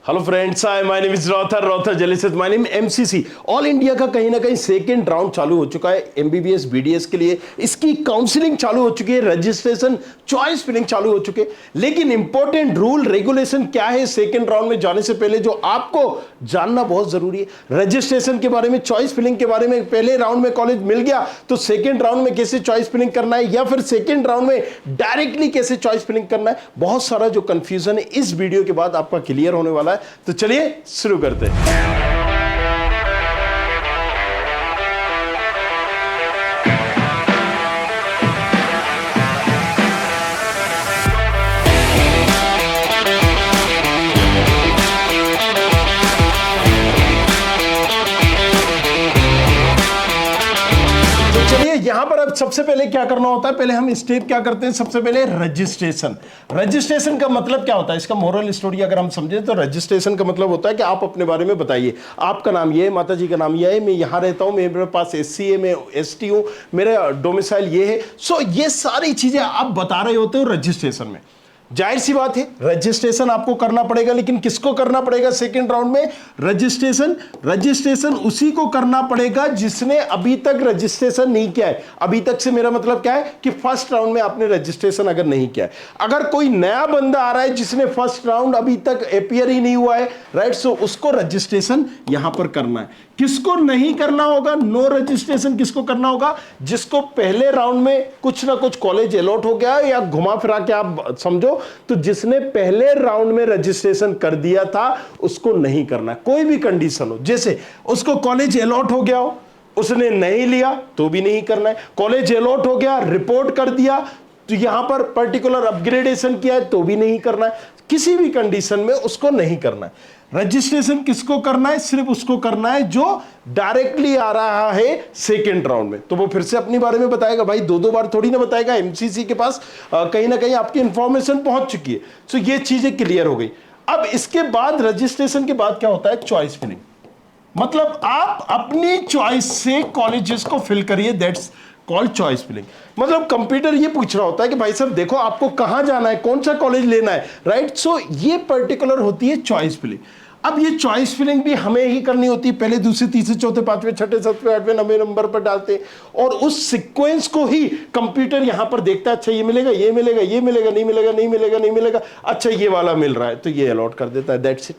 Hello friends, hi my name is रॉथर जलिसित। My name MCC. All India का कहीं ना कहीं सेकंड राउंड चालू हो चुका है एमबीबीएस बीडीएस के लिए। इसकी काउंसलिंग चालू हो चुकी है, रजिस्ट्रेशन चॉइस फिलिंग चालू हो चुके। लेकिन इंपॉर्टेंट रूल रेगुलेशन क्या है सेकंड राउंड में जाने से पहले, जो आपको जानना बहुत जरूरी है। रजिस्ट्रेशन के बारे में, चॉइस फिलिंग के बारे में। पहले राउंड में कॉलेज मिल गया तो सेकंड राउंड में कैसे चॉइस फिलिंग करना है, या फिर सेकंड राउंड में डायरेक्टली कैसे चॉइस फिलिंग करना है। बहुत सारा जो कंफ्यूजन है इस वीडियो के बाद आपका क्लियर होने वाला है। तो चलिए शुरू करते हैं। यहां पर अब सबसे पहले क्या करना होता है, पहले हम स्टेप क्या करते हैं, सबसे पहले रजिस्ट्रेशन। रजिस्ट्रेशन का मतलब क्या होता है, इसका मोरल स्टोरी अगर हम समझें तो रजिस्ट्रेशन का मतलब होता है कि आप अपने बारे में बताइए। आपका नाम ये है, माता जी का नाम ये है, मैं यहां रहता हूं, मेरे पास एससी है, मैं एसटी हूं, मेरा डोमिसाइल ये है। सो ये सारी चीजें आप बता रहे होते हो रजिस्ट्रेशन में। जाहिर सी बात है रजिस्ट्रेशन आपको करना पड़ेगा, लेकिन किसको करना पड़ेगा सेकंड राउंड में रजिस्ट्रेशन उसी को करना पड़ेगा जिसने अभी तक रजिस्ट्रेशन नहीं किया है। अभी तक से मेरा मतलब क्या है कि फर्स्ट राउंड में आपने रजिस्ट्रेशन अगर नहीं किया है। अगर कोई नया बंदा आ रहा है जिसने फर्स्ट राउंड अभी तक अपीयर ही नहीं हुआ है, राइट, सो उसको रजिस्ट्रेशन यहां पर करना है। किसको नहीं करना होगा, नो रजिस्ट्रेशन किसको करना होगा, जिसको पहले राउंड में कुछ ना कुछ कॉलेज अलॉट हो गया, या घुमा फिरा के आप समझो तो जिसने पहले राउंड में रजिस्ट्रेशन कर दिया था उसको नहीं करना। कोई भी कंडीशन हो, जैसे उसको कॉलेज अलॉट हो गया हो, उसने नहीं लिया तो भी नहीं करना है। कॉलेज अलॉट हो गया, रिपोर्ट कर दिया, तो यहां पर पर्टिकुलर अपग्रेडेशन किया है तो भी नहीं करना है। किसी भी कंडीशन में उसको नहीं करना है। रजिस्ट्रेशन किसको करना है, सिर्फ उसको करना है जो डायरेक्टली आ रहा है सेकेंड राउंड में। तो वो फिर से अपने बारे में बताएगा, भाई दो दो बार थोड़ी ना बताएगा। एमसीसी के पास कहीं ना कहीं आपकी इंफॉर्मेशन पहुंच चुकी है। सो ये चीजें क्लियर हो गई। अब इसके बाद रजिस्ट्रेशन के बाद क्या होता है, चॉइस फिलिंग। मतलब आप अपनी चॉइस से कॉलेजेस को फिल करिए, दैट्स कॉल्ड चॉइस फिलिंग। मतलब कंप्यूटर ये पूछ रहा होता है कि भाई साहब देखो आपको कहां जाना है, कौन सा कॉलेज लेना है, राइट। सो ये पर्टिकुलर होती है चॉइस फिलिंग। अब ये चॉइस फिलिंग भी हमें ही करनी होती है। पहले दूसरे तीसरे चौथे पांचवें छठे सातवें आठवें नवें नंबर पर डालते हैं, और उस सीक्वेंस को ही कंप्यूटर यहां पर देखता है। अच्छा ये मिलेगा, ये मिलेगा, ये मिलेगा, नहीं मिलेगा, नहीं मिलेगा, नहीं मिलेगा, अच्छा ये वाला मिल रहा है तो ये अलॉट कर देता है, दैट्स इट।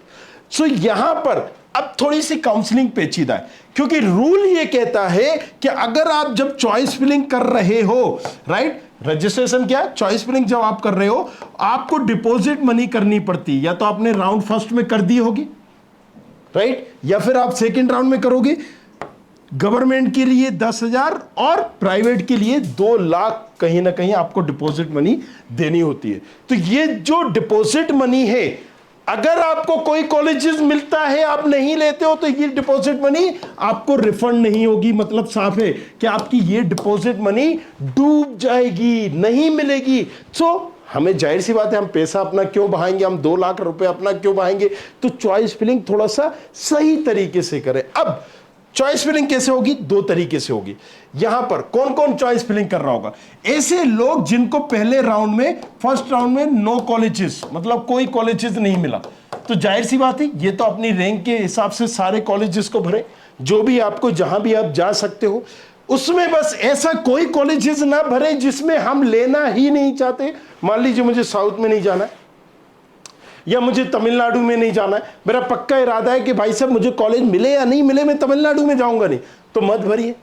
सो यहां पर अब थोड़ी सी काउंसलिंग पेचीदा है, क्योंकि रूल ये कहता है कि अगर आप जब चॉइस फिलिंग कर रहे हो, राइट, रजिस्ट्रेशन क्या, चॉइस फिलिंग जब आप कर रहे हो, आपको डिपॉजिट मनी करनी पड़ती है। या तो आपने राउंड फर्स्ट में कर दी होगी, राइट, या फिर आप सेकंड राउंड में करोगे। गवर्नमेंट के लिए 10,000 और प्राइवेट के लिए 2 लाख कहीं ना कहीं आपको डिपॉजिट मनी देनी होती है। तो ये जो डिपॉजिट मनी है, अगर आपको कोई कॉलेजेस मिलता है आप नहीं लेते हो तो ये डिपॉजिट मनी आपको रिफंड नहीं होगी। मतलब साफ है कि आपकी ये डिपॉजिट मनी डूब जाएगी, नहीं मिलेगी। सो हमें जाहिर सी बात है, हम पैसा अपना क्यों बहाएंगे, हम 2 लाख रुपए अपना क्यों बहाएंगे। तो चॉइस फिलिंग थोड़ा सा सही तरीके से करें। अब चॉइस फिलिंग कैसे होगी, 2 तरीके से होगी। यहां पर कौन कौन चॉइस फिलिंग कर रहा होगा, ऐसे लोग जिनको पहले राउंड में, फर्स्ट राउंड में नो कॉलेजेस, मतलब कोई कॉलेजेस नहीं मिला। तो जाहिर सी बात है ये तो अपनी रैंक के हिसाब से सारे कॉलेजेस को भरे, जो भी आपको जहां भी आप जा सकते हो उसमें। बस ऐसा कोई कॉलेजेस ना भरे जिसमें हम लेना ही नहीं चाहते। मान लीजिए मुझे साउथ में नहीं जाना है, या मुझे तमिलनाडु में नहीं जाना है, मेरा पक्का इरादा है कि भाई साहब मुझे कॉलेज मिले या नहीं मिले मैं तमिलनाडु में जाऊंगा नहीं, तो मत भरिए,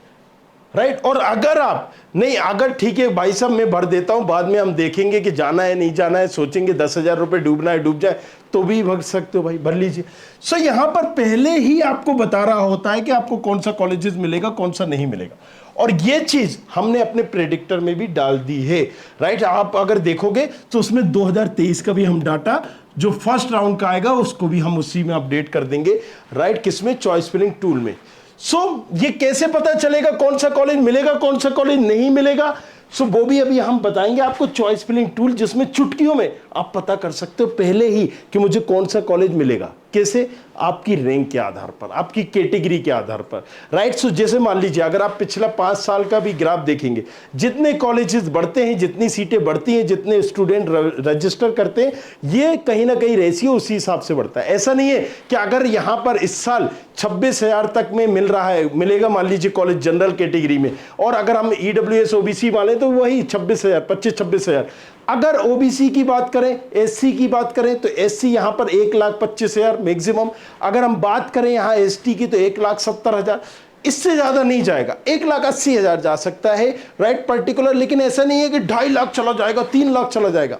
राइट। और अगर आप नहीं, अगर ठीक है भाई साहब मैं भर देता हूं, बाद में हम देखेंगे कि जाना है नहीं जाना है, सोचेंगे 10,000 रुपए डूबना है डूब जाए, तो भी भर सकते हो भाई, भर लीजिए। सो यहां पर पहले ही आपको बता रहा होता है कि आपको कौन सा कॉलेजेस मिलेगा, कौन सा नहीं मिलेगा। और ये चीज हमने अपने प्रेडिक्टर में भी डाल दी है, राइट। आप अगर देखोगे तो उसमें 2023 का भी हम डाटा जो फर्स्ट राउंड का आएगा उसको भी हम उसी में अपडेट कर देंगे, राइट, किसमें, चॉइस फिलिंग टूल में। सो ये कैसे पता चलेगा कौन सा कॉलेज मिलेगा, कौन सा कॉलेज नहीं मिलेगा, सो वो भी अभी हम बताएंगे आपको। चॉइस फिलिंग टूल जिसमें चुटकियों में आप पता कर सकते हो पहले ही कि मुझे कौन सा कॉलेज मिलेगा, कैसे? आपकी रैंक के आधार पर, आपकी कैटेगरी के आधार पर, राइट। सो जैसे मान लीजिए अगर आप पिछला 5 साल का भी ग्राफ देखेंगे, जितने कॉलेजेस बढ़ते हैं, जितनी सीटें बढ़ती हैं, जितने स्टूडेंट रजिस्टर करते हैं, ये कहीं ना कहीं रेशियो उसी हिसाब से बढ़ता है। ऐसा नहीं है कि अगर यहां पर इस साल 26,000 तक में मिल रहा है, मिलेगा मान लीजिए कॉलेज जनरल कैटेगरी में, और अगर हम ईडब्ल्यूएस ओबीसी वाले तो वही 26,000, 25-26,000। अगर ओबीसी की बात करें, एससी की बात करें, तो एससी यहां पर 1,25,000 मैक्सिमम। अगर हम बात करें यहां एसटी की तो 1,70,000, इससे ज्यादा नहीं जाएगा। 1,80,000 जा सकता है, राइट, पर्टिकुलर। लेकिन ऐसा नहीं है कि 2.5 लाख चला जाएगा, 3 लाख चला जाएगा।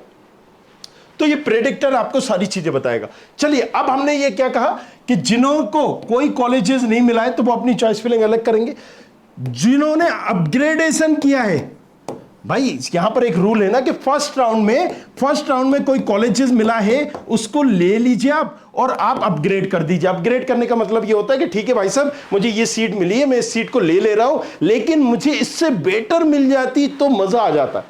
तो ये प्रेडिक्टर आपको सारी चीजें बताएगा। चलिए, अब हमने ये क्या कहा कि जिन्हों को कोई कॉलेजेस नहीं मिला है तो वो अपनी चॉइस फिलिंग अलग करेंगे। जिन्होंने अपग्रेडेशन किया है, भाई यहां पर एक रूल है ना कि फर्स्ट राउंड में कोई कॉलेजेस मिला है उसको ले लीजिए आप और आप अपग्रेड कर दीजिए। अपग्रेड करने का मतलब ये होता है कि ठीक है भाई साहब, मुझे ये सीट मिली है, मैं इस सीट को ले रहा हूं, लेकिन मुझे इससे बेटर मिल जाती तो मजा आ जाता।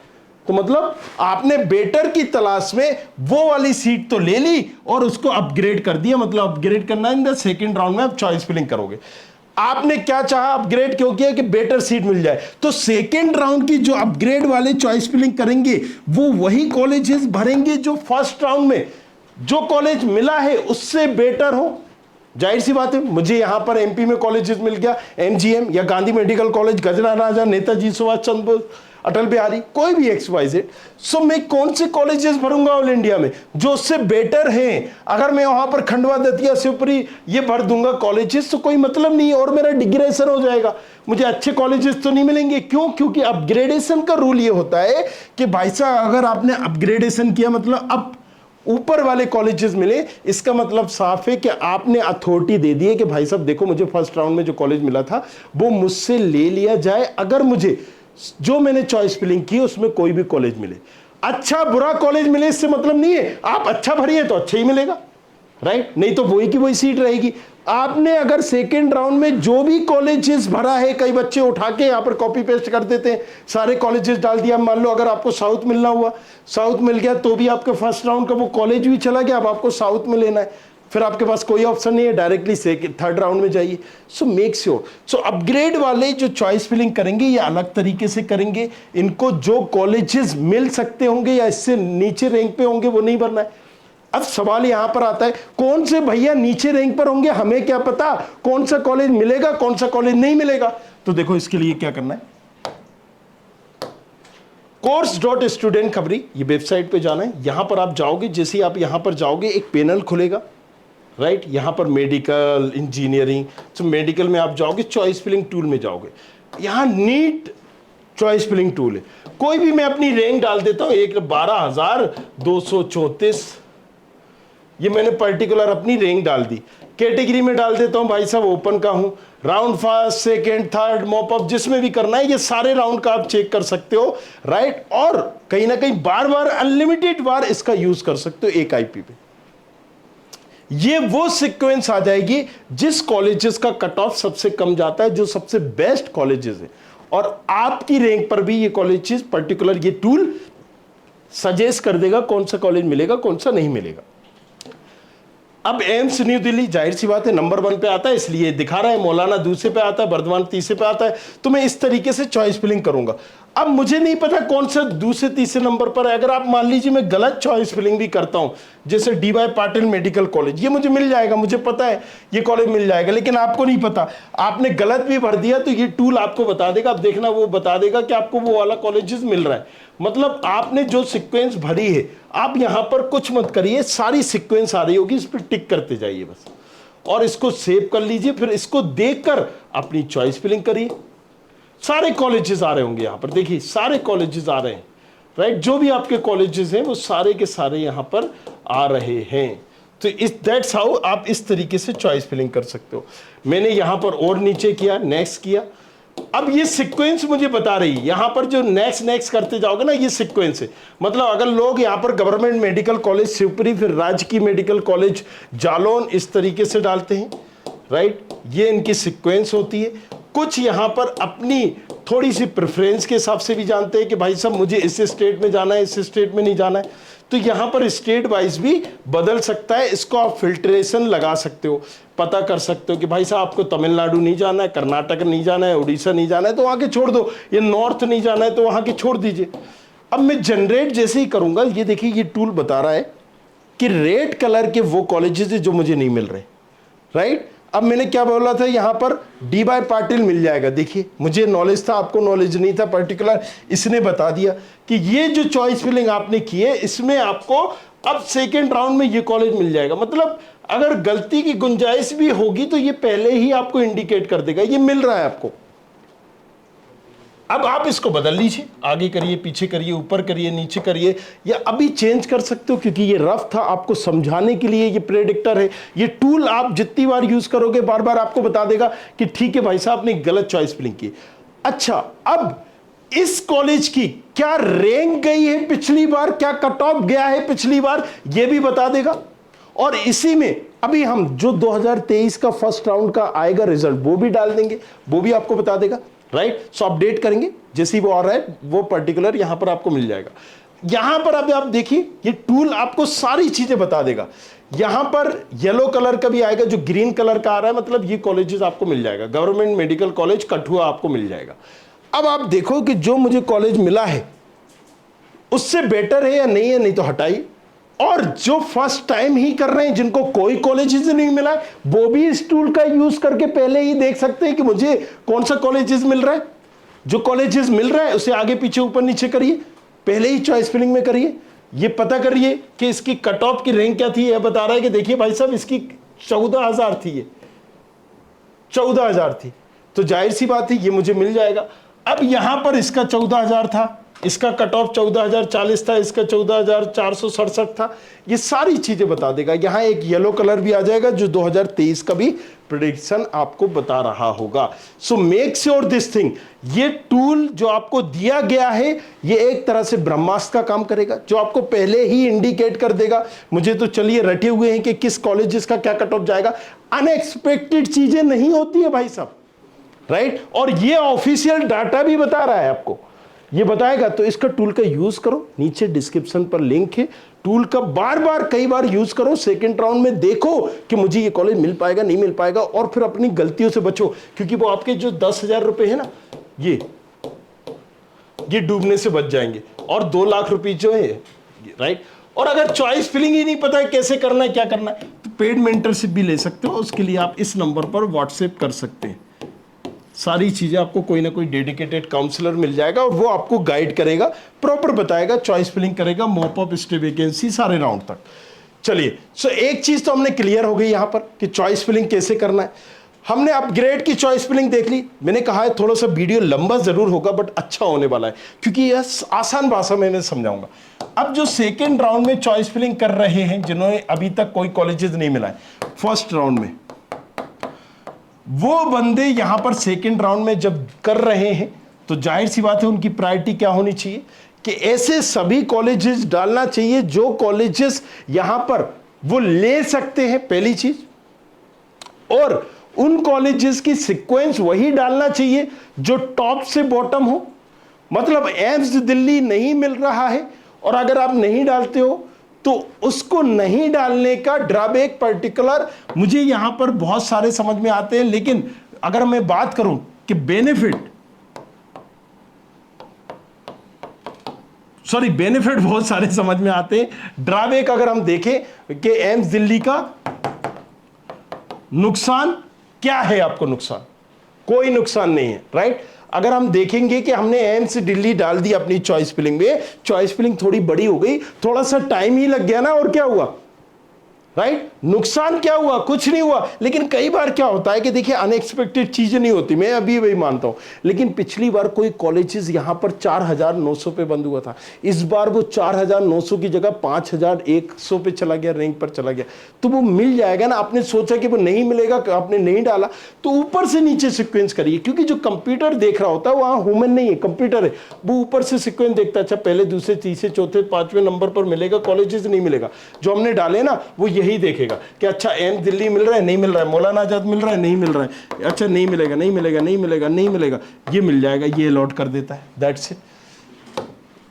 तो मतलब आपने बेटर की तलाश में वो वाली सीट तो ले ली और उसको अपग्रेड कर दिया। मतलब अपग्रेड करना इन द सेकंड राउंड में आप चॉइस फिलिंग करोगे। आपने क्या चाहा, अपग्रेड क्यों किया कि बेटर सीट मिल जाए। तो सेकंड राउंड की जो अपग्रेड वाले चॉइस फिलिंग करेंगे वो वही कॉलेजेस भरेंगे जो फर्स्ट राउंड में जो कॉलेज मिला है उससे बेटर हो। जाहिर सी बात है, मुझे यहां पर एमपी में कॉलेजेस मिल गया, एमजीएम या गांधी मेडिकल कॉलेज, गजरा राजा, नेताजी सुभाष चंद्र बोस, अटल बिहारी, कोई भी XYZ। सो मैं कौन से कॉलेजेस भरूंगा ऑल इंडिया में जो उससे बेटर हैं। अगर मैं वहां पर खंडवा, दतिया, शिवपुरी ये भर दूंगा कॉलेजेस तो कोई मतलब नहीं है और मेरा डिग्रेशन हो जाएगा, मुझे अच्छे कॉलेजेस तो नहीं मिलेंगे। क्यों? क्योंकि अपग्रेडेशन का रूल ये होता है कि भाई साहब अगर आपने अपग्रेडेशन किया मतलब अब ऊपर वाले कॉलेजेस मिले, इसका मतलब साफ है कि आपने अथॉरिटी दे दी है कि भाई साहब देखो, मुझे फर्स्ट राउंड में जो कॉलेज मिला था वो मुझसे ले लिया जाए, अगर मुझे जो मैंने चॉइस फिलिंग की उसमें कोई भी कॉलेज मिले। अच्छा बुरा कॉलेज मिले इससे मतलब नहीं है, आप अच्छा भरिए तो अच्छा ही मिलेगा, राइट, नहीं तो वही की वही सीट रहेगी। आपने अगर सेकेंड राउंड में जो भी कॉलेजेस भरा है, कई बच्चे उठा के यहां पर कॉपी पेस्ट कर देते हैं, सारे कॉलेजेस डाल दिया। मान लो अगर आपको साउथ मिलना हुआ, साउथ मिल गया तो भी आपके फर्स्ट राउंड का वो कॉलेज भी चला गया, अब आपको साउथ में लेना है, फिर आपके पास कोई ऑप्शन नहीं है, डायरेक्टली थर्ड राउंड में जाइए। सो मेक श्योर, सो अपग्रेड वाले जो चॉइस फिलिंग करेंगे ये अलग तरीके से करेंगे। इनको जो कॉलेजेस मिल सकते होंगे या इससे नीचे रैंक पे होंगे वो नहीं भरना है। अब सवाल यहां पर आता है, कौन से भैया नीचे रैंक पर होंगे, हमें क्या पता कौन सा कॉलेज मिलेगा कौन सा कॉलेज नहीं मिलेगा। तो देखो इसके लिए क्या करना है, course.student खबरी ये वेबसाइट पे जाना है। यहां पर आप जाओगे, जैसे ही आप यहां पर जाओगे एक पैनल खुलेगा, राइट, यहां पर मेडिकल, इंजीनियरिंग। तो मेडिकल में आप जाओगे, चॉइस फिलिंग टूल में जाओगे, यहां नीट चॉइस फिलिंग टूल है। कोई भी मैं अपनी रैंक डाल देता हूं, 12,234, ये मैंने पर्टिकुलर अपनी रैंक डाल दी। कैटेगरी में डाल देता हूं भाई साहब ओपन का हूं, round first, second, third, mop up, जिसमें भी करना है ये सारे राउंड का आप चेक कर सकते हो, राइट। और कहीं ना कहीं बार बार अनलिमिटेड बार इसका यूज कर सकते हो एक आईपी पे। ये वो सीक्वेंस आ जाएगी जिस कॉलेजेस का कट ऑफ सबसे कम जाता है, जो सबसे बेस्ट कॉलेजेस है, और आपकी रैंक पर भी ये कॉलेजेस पर्टिकुलर ये टूल सजेस्ट कर देगा कौन सा कॉलेज मिलेगा कौन सा नहीं मिलेगा। अब एम्स न्यू दिल्ली जाहिर सी बात है नंबर 1 पे आता है, इसलिए दिखा रहा है। मौलाना दूसरे पे आता है, बर्दवान तीसरे पे आता है। तो मैं इस तरीके से चॉइस फिलिंग करूंगा। अब मुझे नहीं पता कौन सा दूसरे तीसरे नंबर पर है। अगर आप मान लीजिए मैं गलत चॉइस फिलिंग भी करता हूं, जैसे DY पाटिल मेडिकल कॉलेज, ये मुझे मिल जाएगा, मुझे पता है ये कॉलेज मिल जाएगा, लेकिन आपको नहीं पता, आपने गलत भी भर दिया तो ये टूल आपको बता देगा। अब देखना वो बता देगा कि आपको वो वाला कॉलेजेस मिल रहा है। मतलब आपने जो सीक्वेंस भरी है, आप यहां पर कुछ मत करिए, सारी सीक्वेंस आ रही होगी, इस पर टिक करते जाइए बस, और इसको सेव कर लीजिए। फिर इसको देखकर अपनी चॉइस फिलिंग करिए। सारे कॉलेजेस आ रहे होंगे यहां पर, देखिए सारे कॉलेजेस आ रहे हैं, राइट। जो भी आपके कॉलेजेस हैं वो सारे के सारे यहां पर आ रहे हैं। तो दैट्स हाउ आप इस तरीके से चॉइस फिलिंग कर सकते हो। मैंने यहां पर और नीचे किया, नेक्स्ट किया। अब ये सीक्वेंस मुझे बता रही है, यहां पर जो नेक्स्ट करते जाओगे ना, ये सीक्वेंस है। मतलब अगर लोग यहां पर गवर्नमेंट मेडिकल कॉलेज शिवपुरी, फिर राजकीय मेडिकल कॉलेज जालौन, इस तरीके से डालते हैं, राइट, ये इनकी सीक्वेंस होती है। कुछ यहां पर अपनी थोड़ी सी प्रेफरेंस के हिसाब से भी जानते हैं कि भाई साहब मुझे इस स्टेट में जाना है, इस स्टेट में नहीं जाना है। तो यहां पर स्टेट वाइज भी बदल सकता है। इसको आप फिल्ट्रेशन लगा सकते हो, पता कर सकते हो कि भाई साहब आपको तमिलनाडु नहीं जाना है, कर्नाटक नहीं जाना है, उड़ीसा नहीं जाना है तो वहां के छोड़ दो, ये नॉर्थ नहीं जाना है तो वहां के छोड़ दीजिए। अब मैं जनरेट जैसे ही करूंगा, ये देखिए ये टूल बता रहा है कि रेड कलर के वो कॉलेजेस जो मुझे नहीं मिल रहे, राइट। अब मैंने क्या बोला था, यहां पर डी बाई पाटिल मिल जाएगा। देखिए मुझे नॉलेज था, आपको नॉलेज नहीं था पर्टिकुलर, इसने बता दिया कि ये जो चॉइस फिलिंग आपने की है इसमें आपको अब सेकेंड राउंड में ये कॉलेज मिल जाएगा। मतलब अगर गलती की गुंजाइश भी होगी तो ये पहले ही आपको इंडिकेट कर देगा ये मिल रहा है आपको। अब आप इसको बदल लीजिए, आगे करिए, पीछे करिए, ऊपर करिए, नीचे करिए, या अभी चेंज कर सकते हो क्योंकि ये रफ था, आपको समझाने के लिए ये प्रेडिक्टर है। ये टूल आप जितनी बार यूज करोगे बार बार आपको बता देगा कि ठीक है भाई साहब आपने गलत चॉइस फिलिंग की। अच्छा, अब इस कॉलेज की क्या रैंक गई है पिछली बार, क्या कट ऑफ गया है पिछली बार, ये भी बता देगा। और इसी में अभी हम जो 2023 का फर्स्ट राउंड का आएगा रिजल्ट वो भी डाल देंगे, वो भी आपको बता देगा, राइट। सो अपडेट करेंगे जैसे ही वो आ रहा है वो पर्टिकुलर यहां पर आपको मिल जाएगा। यहां पर अभी आप देखिए ये टूल आपको सारी चीजें बता देगा। यहां पर येलो कलर का भी आएगा, जो ग्रीन कलर का आ रहा है मतलब ये कॉलेजेस आपको मिल जाएगा। गवर्नमेंट मेडिकल कॉलेज कठुआ आपको मिल जाएगा। अब आप देखो कि जो मुझे कॉलेज मिला है उससे बेटर है या नहीं है, नहीं तो हटाइए। और जो फर्स्ट टाइम ही कर रहे हैं, जिनको कोई कॉलेजेस नहीं मिला है, वो भी इस टूल का यूज करके पहले ही देख सकते हैं कि मुझे कौन सा कॉलेजेस मिल रहा है। जो कॉलेजेस मिल रहा है उसे आगे पीछे ऊपर नीचे करिए, पहले ही चॉइस फिलिंग में करिए। ये पता करिए कि इसकी कट ऑफ की रैंक क्या थी। यह बता रहा है कि देखिए भाई साहब इसकी 14,000 थी, ये 14,000 थी, तो जाहिर सी बात है ये मुझे मिल जाएगा। अब यहां पर इसका 14,000 था, इसका कट ऑफ 14,040 था, इसका 14,467 था। ये सारी चीजें बता देगा। यहां एक येलो कलर भी आ जाएगा जो 2023 का भी प्रेडिक्शन आपको बता रहा होगा। So make sure this thing, ये टूल जो आपको दिया गया है ये एक तरह से ब्रह्मास्त्र का काम करेगा, जो आपको पहले ही इंडिकेट कर देगा। मुझे तो चलिए रटे हुए हैं कि किस कॉलेजेस का क्या कट ऑफ जाएगा। अनएक्सपेक्टेड चीजें नहीं होती है भाई साहब, राइट। और ये ऑफिशियल डाटा भी बता रहा है आपको, ये बताएगा। तो इसका टूल का यूज करो, नीचे डिस्क्रिप्शन पर लिंक है। टूल का बार बार कई बार यूज करो, सेकंड राउंड में देखो कि मुझे ये कॉलेज मिल पाएगा नहीं मिल पाएगा, और फिर अपनी गलतियों से बचो। क्योंकि वो आपके जो 10,000 रुपए है ना, ये डूबने से बच जाएंगे, और 2 लाख रुपए जो है, राइट। और अगर चॉइस फिलिंग ही नहीं पता है कैसे करना है क्या करना है, तो पेड मेंटरशिप भी ले सकते हो। उसके लिए आप इस नंबर पर व्हाट्सएप कर सकते हैं। सारी चीजें आपको कोई ना कोई डेडिकेटेड काउंसलर मिल जाएगा और वो आपको गाइड करेगा, प्रॉपर बताएगा, चॉइस फिलिंग करेगा, मॉप अप, स्टे वैकेंसी, सारे राउंड तक। चलिए, सो एक चीज तो हमने क्लियर हो गई यहां पर कि चॉइस फिलिंग कैसे करना है। हमने अपग्रेड की चॉइस फिलिंग देख ली। मैंने कहा है थोड़ा सा वीडियो लंबा जरूर होगा बट अच्छा होने वाला है, क्योंकि यह आसान भाषा में मैं समझाऊंगा। अब जो सेकेंड राउंड में चॉइस फिलिंग कर रहे हैं, जिन्होंने अभी तक कोई कॉलेजेस नहीं मिला है फर्स्ट राउंड में, वो बंदे यहां पर सेकेंड राउंड में जब कर रहे हैं तो जाहिर सी बात है उनकी प्रायोरिटी क्या होनी चाहिए कि ऐसे सभी कॉलेजेस डालना चाहिए जो कॉलेजेस यहां पर वो ले सकते हैं, पहली चीज। और उन कॉलेजेस की सीक्वेंस वही डालना चाहिए जो टॉप से बॉटम हो। मतलब एम्स दिल्ली नहीं मिल रहा है और अगर आप नहीं डालते हो तो उसको नहीं डालने का ड्रॉबैक पर्टिकुलर मुझे यहां पर बहुत सारे समझ में आते हैं, लेकिन अगर मैं बात करूं कि बेनिफिट बहुत सारे समझ में आते हैं। ड्रॉबैक अगर हम देखें कि एम्स दिल्ली का नुकसान क्या है, आपको नुकसान कोई नुकसान नहीं है, राइट। अगर हम देखेंगे कि हमने एम्स दिल्ली डाल दी अपनी चॉइस फिलिंग में, चॉइस फिलिंग थोड़ी बड़ी हो गई, थोड़ा सा टाइम ही लग गया ना, और क्या हुआ, राइट। नुकसान क्या हुआ, कुछ नहीं हुआ। लेकिन कई बार क्या होता है कि देखिए अनएक्सपेक्टेड चीजें नहीं होती, मैं अभी वही मानता हूं। लेकिन पिछली बार कोई कॉलेजेस यहां पर 4,900 पे बंद हुआ था, इस बार वो 4,900 की जगह 5,100 पे चला गया, रैंक पर चला गया। तो वो मिल जाएगा ना। आपने सोचा कि वो नहीं मिलेगा, आपने नहीं डाला, तो ऊपर से नीचे सिक्वेंस करिए, क्योंकि जो कंप्यूटर देख रहा होता है वहां ह्यूमन नहीं है, कंप्यूटर है। वो ऊपर से सिक्वेंस देखता है, अच्छा पहले दूसरे तीसरे चौथे पांचवें नंबर पर मिलेगा कॉलेजेस, नहीं मिलेगा। जो हमने डाले ना वो यही देखेगा कि अच्छा एम्स दिल्ली मिल रहा है, नहीं मिल रहा है, मौलाना आजाद मिल रहा है, नहीं मिल रहा है, अच्छा नहीं मिलेगा, नहीं मिलेगा, नहीं मिलेगा, नहीं मिलेगा, ये मिल जाएगा, ये अलॉट कर देता है, दैट्स इट।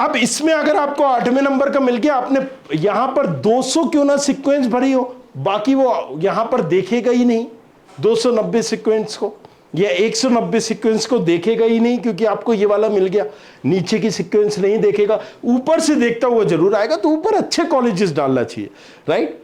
अब इसमें अगर आपको 8वें नंबर का मिल गया, आपने यहां पर 200 क्यों ना सीक्वेंस भरी हो, बाकी वो यहां पर देखेगा ही नहीं 290 सीक्वेंस को या 190 सीक्वेंस को देखेगा ही नहीं, क्योंकि आपको ये वाला मिल गया, नीचे की सीक्वेंस नहीं देखेगा, ऊपर से देखता हुआ जरूर आएगा। तो ऊपर अच्छे कॉलेजेस डालना चाहिए, राइट।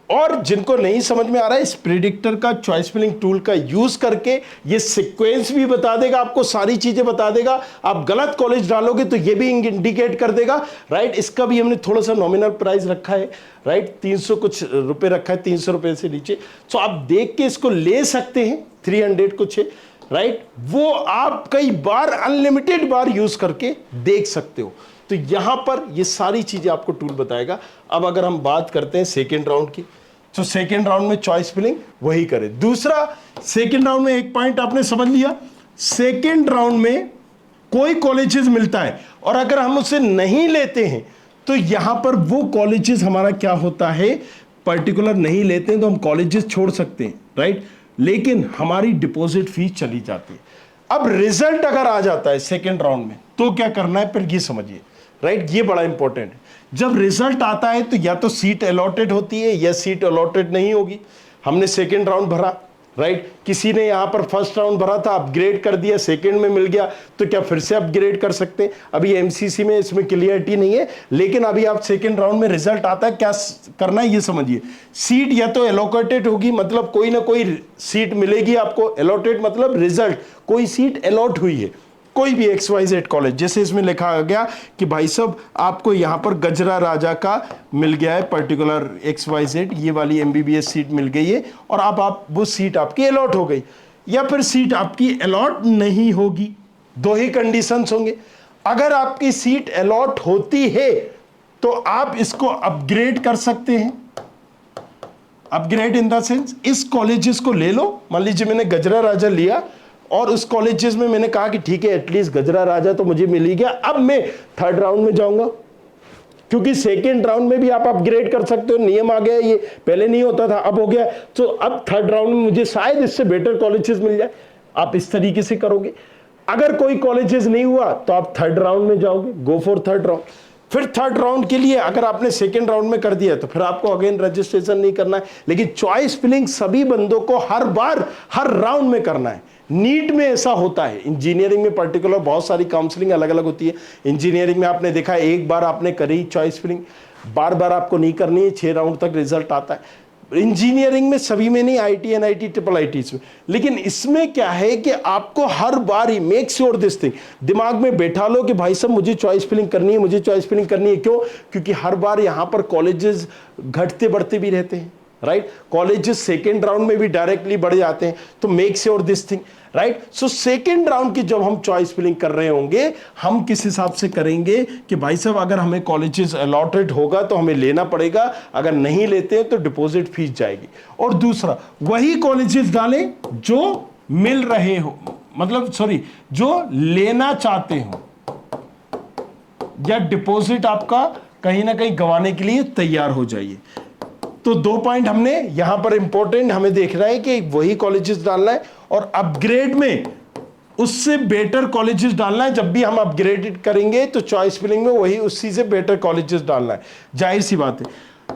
और जिनको नहीं समझ में आ रहा है, इस प्रिडिक्टर का चॉइस फिलिंग टूल का यूज करके ये सीक्वेंस भी बता देगा आपको, सारी चीजें बता देगा। आप गलत कॉलेज डालोगे तो ये भी इंडिकेट कर देगा, राइट। इसका भी हमने थोड़ा सा नॉमिनल प्राइस रखा है, राइट, 300 कुछ रुपए रखा है, 300 रुपए से नीचे। तो आप देख के इसको ले सकते हैं, 300 कुछ है, राइट। वो आप कई बार अनलिमिटेड बार यूज करके देख सकते हो। तो यहां पर ये सारी चीजें आपको टूल बताएगा। अब अगर हम बात करते हैं सेकेंड राउंड की, तो सेकेंड राउंड में चॉइस फिलिंग वही करें। दूसरा, सेकेंड राउंड में एक पॉइंट आपने समझ लिया, सेकेंड राउंड में कोई कॉलेजेस मिलता है और अगर हम उसे नहीं लेते हैं तो यहां पर वो कॉलेजेस हमारा क्या होता है, पर्टिकुलर नहीं लेते हैं तो हम कॉलेजेस छोड़ सकते हैं, राइट, लेकिन हमारी डिपॉजिट फीस चली जाती है। अब रिजल्ट अगर आ जाता है सेकेंड राउंड में तो क्या करना है, फिर ये समझिए, राइट, ये बड़ा इंपॉर्टेंट है। जब रिजल्ट आता है तो या तो सीट अलॉटेड होती है या सीट अलॉटेड नहीं होगी। हमने सेकेंड राउंड भरा, राइट, किसी ने यहां पर फर्स्ट राउंड भरा था, अपग्रेड कर दिया, सेकेंड में मिल गया, तो क्या फिर से अपग्रेड कर सकते हैं? अभी एमसीसी में इसमें क्लियरिटी नहीं है, लेकिन अभी आप सेकेंड राउंड में रिजल्ट आता है, क्या करना है ये समझिए। सीट या तो एलोकेटेड होगी, मतलब कोई ना कोई सीट मिलेगी आपको, अलॉटेड मतलब रिजल्ट, कोई सीट अलॉट हुई है, कोई भी XYZ कॉलेज, जैसे इसमें लिखा गया कि भाई साहब आपको यहां पर गजरा राजा का मिल गया है पर्टिकुलर XYZ, ये वाली MBBS सीट मिल गई है और आप वो सीट आपकी अलॉट हो गई, या फिर सीट आपकी अलॉट नहीं होगी। दो ही कंडीशंस होंगे। अगर आपकी सीट अलॉट होती है तो आप इसको अपग्रेड कर सकते हैं। अपग्रेड इन द सेंस, इस कॉलेजेस को ले लो। मान लीजिए मैंने गजरा राजा लिया और उस कॉलेजेस में मैंने कहा कि ठीक है, एटलीस्ट गजरा राजा तो मुझे मिल ही गया, अब मैं थर्ड राउंड में जाऊंगा, क्योंकि सेकेंड राउंड में भी आप अपग्रेड कर सकते हो, नियम आ गया, ये पहले नहीं होता था, अब हो गया। तो अब थर्ड राउंड में मुझे शायद इससे बेटर कॉलेजेस मिल जाए, आप इस तरीके से करोगे। अगर कोई कॉलेजेस नहीं हुआ तो आप थर्ड राउंड में जाओगे, गो फॉर थर्ड राउंड। फिर थर्ड राउंड के लिए अगर आपने सेकेंड राउंड में कर दिया तो फिर आपको अगेन रजिस्ट्रेशन नहीं करना है, लेकिन चॉइस फिलिंग सभी बंदों को हर बार हर राउंड में करना है। नीट में ऐसा होता है, इंजीनियरिंग में पर्टिकुलर बहुत सारी काउंसलिंग अलग अलग होती है। इंजीनियरिंग में आपने देखा एक बार आपने करी चॉइस फिलिंग, बार बार आपको नहीं करनी है, 6 राउंड तक रिजल्ट आता है। इंजीनियरिंग में सभी में नहीं, IIT NIT IIITs में, लेकिन इसमें क्या है कि आपको हर बार ही मेक श्योर दिस थिंग दिमाग में बैठा लो कि भाई साहब मुझे चॉइस फिलिंग करनी है, मुझे चॉइस फिलिंग करनी है। क्यों? क्योंकि हर बार यहां पर कॉलेजेस घटते बढ़ते भी रहते हैं, राइट। कॉलेजेस सेकेंड राउंड में भी डायरेक्टली बढ़ जाते हैं, तो make sure this thing, right. So second round की जब हम चॉइस फिलिंग कर रहे होंगे, हम किस हिसाब से करेंगे कि भाई साहब अगर हमें कॉलेजेस अलॉटेड होगा तो हमें लेना पड़ेगा, अगर नहीं लेते हैं तो डिपॉजिट फीस जाएगी। और दूसरा, वही कॉलेजेस डालें जो मिल रहे हो, मतलब सॉरी, जो लेना चाहते हो, या डिपॉजिट आपका कहीं ना कहीं गंवाने के लिए तैयार हो जाइए। तो 2 पॉइंट हमने यहां पर इंपॉर्टेंट हमें देखना है कि वही कॉलेजेस डालना है और अपग्रेड में उससे बेटर कॉलेजेस डालना है। जब भी हम अपग्रेड करेंगे तो चॉइस फिलिंग में वही उसी से बेटर कॉलेजेस डालना है। जाहिर सी बात है,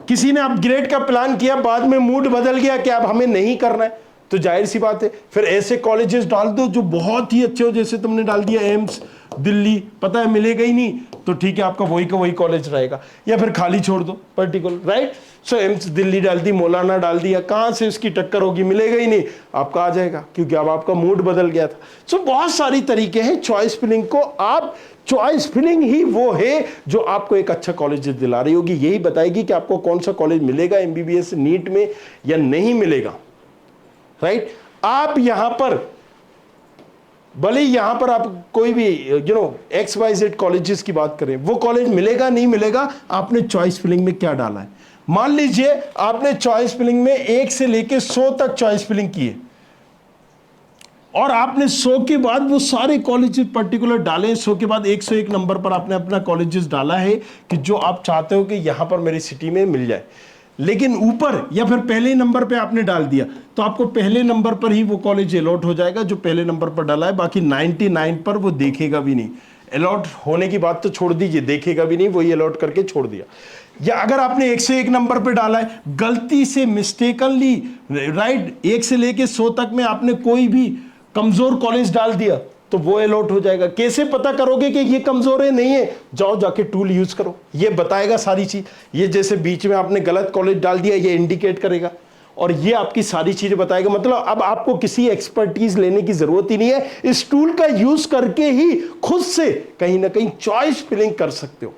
किसी ने अपग्रेड का प्लान किया, बाद में मूड बदल गया कि अब हमें नहीं करना है, तो जाहिर सी बात है फिर ऐसे कॉलेजेस डाल दो जो बहुत ही अच्छे हो। जैसे तुमने डाल दिया एम्स दिल्ली, पता है मिलेगा ही नहीं, तो ठीक है आपका वही का वही कॉलेज रहेगा, या फिर खाली छोड़ दो पर्टिकुलर, राइट। सो एम्स दिल्ली डाल दी, मौलाना डाल दिया, कहां से उसकी टक्कर होगी, मिलेगा ही नहीं, आपका आ जाएगा, क्योंकि अब आपका मूड बदल गया था। सो बहुत सारी तरीके हैं चॉइस फिलिंग को। आप चॉइस फिलिंग ही वो है जो आपको एक अच्छा कॉलेज दिला रही होगी, यही बताएगी कि आपको कौन सा कॉलेज मिलेगा MBBS नीट में या नहीं मिलेगा, राइट। आप यहां पर भले ही यहां पर आप कोई भी XYZ कॉलेजेस की बात करें, वो कॉलेज मिलेगा नहीं मिलेगा, आपने चॉइस फिलिंग में क्या डाला है। मान लीजिए आपने चॉइस फिलिंग में 1 से लेके 100 तक चॉइस फिलिंग की है और आपने 100 के बाद वो सारे कॉलेजेस पर्टिकुलर डाले, 100 के बाद 101 नंबर पर आपने अपना कॉलेजेस डाला है कि जो आप चाहते हो कि यहां पर मेरी सिटी में मिल जाए। लेकिन ऊपर या फिर पहले नंबर पे आपने डाल दिया तो आपको पहले नंबर पर ही वो कॉलेज अलॉट हो जाएगा जो पहले नंबर पर डाला है, बाकी 99 पर वो देखेगा भी नहीं। अलॉट होने की बात तो छोड़ दीजिए, देखेगा भी नहीं, वही अलॉट करके छोड़ दिया। या अगर आपने 1 से 1 नंबर पे डाला है, गलती से मिस्टेकनली, राइट, 1 से लेके 100 तक में आपने कोई भी कमजोर कॉलेज डाल दिया तो वो अलॉट हो जाएगा। कैसे पता करोगे कि ये कमजोर है नहीं है? जाओ जाके टूल यूज करो, ये बताएगा सारी चीज। ये जैसे बीच में आपने गलत कॉलेज डाल दिया, ये इंडिकेट करेगा और ये आपकी सारी चीजें बताएगा। मतलब अब आपको किसी एक्सपर्टीज लेने की जरूरत ही नहीं है, इस टूल का यूज करके ही खुद से कहीं ना कहीं चॉइस फिलिंग कर सकते हो,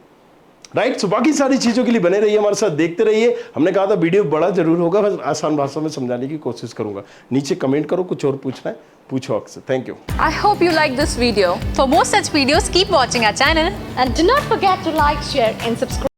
राइट। सो बाकी सारी चीजों के लिए बने रहिए, हमारे साथ देखते रहिए। हमने कहा था वीडियो बड़ा जरूर होगा, बस आसान भाषा में समझाने की कोशिश करूंगा। नीचे कमेंट करो, कुछ और पूछना है पूछो अक्सर। Thank you. I hope you like this video. For more such videos, keep watching our channel. And do not forget to like, share, and subscribe.